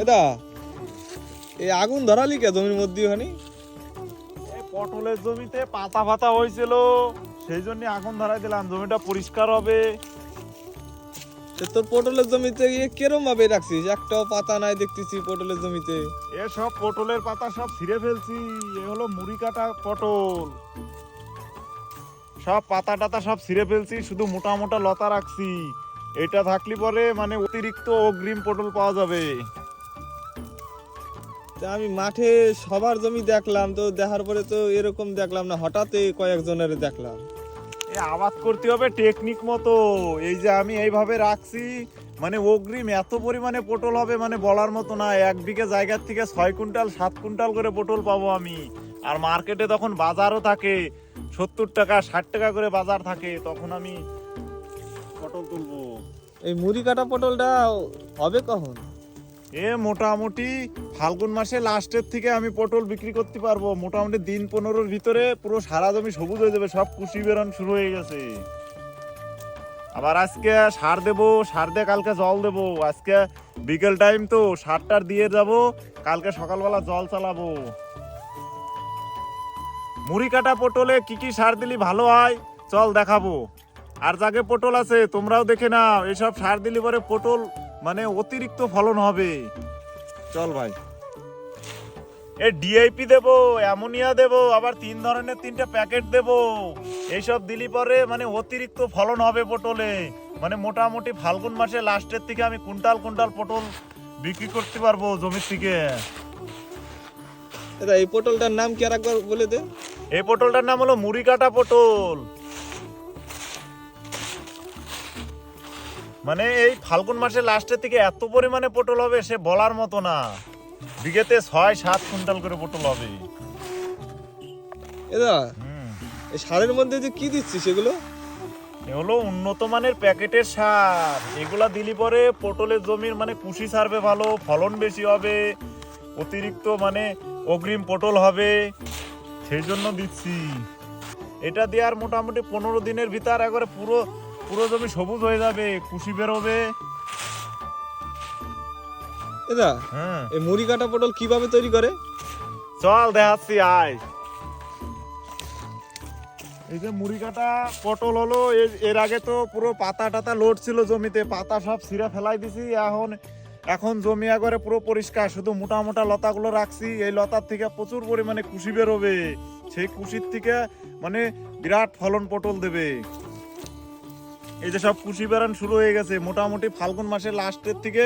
এদা এই আগুন ধরালি কে জমির মধ্যে ওখানে? এই পটলের জমিতে পাতা ফাতা হয়েছিল, সেই জন্য আগুন ধরাই দিলাম, জমিটা পরিষ্কার হবে। তোর পটলের জমিতে গিয়ে কেরম ভাবে রাখছিস? একটাও পাতা নাই দেখতেছি পটলের জমিতে। সব পটলের পাতা সব ছিঁড়ে ফেলছি, এ হলো মুড়ি কাটা পটল। সব পাতা টাতা সব ছিঁড়ে ফেলছি, শুধু মোটা মোটা লতা রাখছি। এটা থাকলে পরে মানে অতিরিক্ত অগ্রিম পটল পাওয়া যাবে। তা আমি মাঠে সবার জমি দেখলাম, তো দেখার পরে তো এরকম দেখলাম না, হঠাৎ কয়েকজনের দেখলাম। আবাদ করতে হবে টেকনিক মতো। এই যে আমি এইভাবে রাখছি, মানে অগ্রিম এত পরিমাণে পটল হবে মানে বলার মতো না। 1 বিঘা জায়গার থেকে 6 কুইন্টাল 7 কুইন্টাল করে পটল পাবো আমি। আর মার্কেটে তখন বাজারও থাকে 70 টাকা 60 টাকা করে বাজার থাকে, তখন আমি পটল তুলবো। এই মুড়ি কাটা পটলটা হবে কখন? মোটামুটি ফাল্গুন মাসে লাস্টের থেকে আমি পটল বিক্রি করতে পারবো। মোটামুটি দিন 15-র ভিতরে পুরো সারা জমি সবুজ হয়ে যাবে, সব কুশি বেরোন শুরু হয়ে গেছে। আবার আজকে সার দেবো, সার দিয়ে কালকে জল দেবো। আজকে বিকেল টাইম তো সারটার দিয়ে যাব, কালকে সকালবেলা জল চালাবো। মুড়ি কাটা পটলে কি কি সার দিলি ভালো হয় চল দেখাবো। আর যাকে পটল আছে তোমরাও দেখে নাও, এসব সার দিলি পরে পটল মানে অতিরিক্ত ফলন হবে। চল ভাই, ডিআইপি দেবো, অ্যামোনিয়া দেবো, আবার 3 ধরনের 3টে প্যাকেট দেবো। এইসব দিলি পরে মানে অতিরিক্ত ফলন হবে পটলে। মানে মোটামুটি ফাল্গুন মাসে লাস্টের থেকে আমি কুইন্টাল কুইন্টাল পটল বিক্রি করতে পারবো জমির থেকে। দাদা এই পটলটার নাম কি আর একবার বলে দে। এই পটলটার নাম হলো মুড়ি কাটা পটল। মানে এই ফাল্গুন মাসে লাস্টের থেকে এত পরিমাণে পটল হবে সে বলার মতো না। বিঘেতে 6-7 কুইন্টাল করে পটল হবে। দাদা এই সারের মধ্যে যে কি দিচ্ছিস সেগুলো? এগুলো উন্নত মানের প্যাকেটের সার। এগুলা দিলি পরে পটলের জমির মানে কুশি ছাড়বে ভালো, ফলন বেশি হবে, অতিরিক্ত মানে অগ্রিম পটল হবে, সেই জন্য দিচ্ছি। এটা দেওয়ার মোটামুটি 15 দিনের ভিতর একবারে পুরো পুরো জমি সবুজ হয়ে যাবে, কুশি বেরোবে। দাদা এই মুড়ি কাটা পটল কিভাবে তৈরি করে? চল দেখাচ্ছি আয়। এই যে মুড়ি কাটা পটল হলো, এর আগে তো পুরো পাতা টাতা লোড ছিল জমিতে, পাতা সব ছিঁড়ে ফেলাই দিছি। এখন জমি একবারে পুরো পরিষ্কার, শুধু মোটা মোটা লতাগুলো রাখছি। এই লতার থেকে প্রচুর পরিমাণে কুশি বেরোবে, সেই কুশির থেকে মানে বিরাট ফলন পটল দেবে। এই যে সব কুশি বেরান শুরু হয়ে গেছে, মোটামুটি ফাল্গুন মাসের লাস্টের থেকে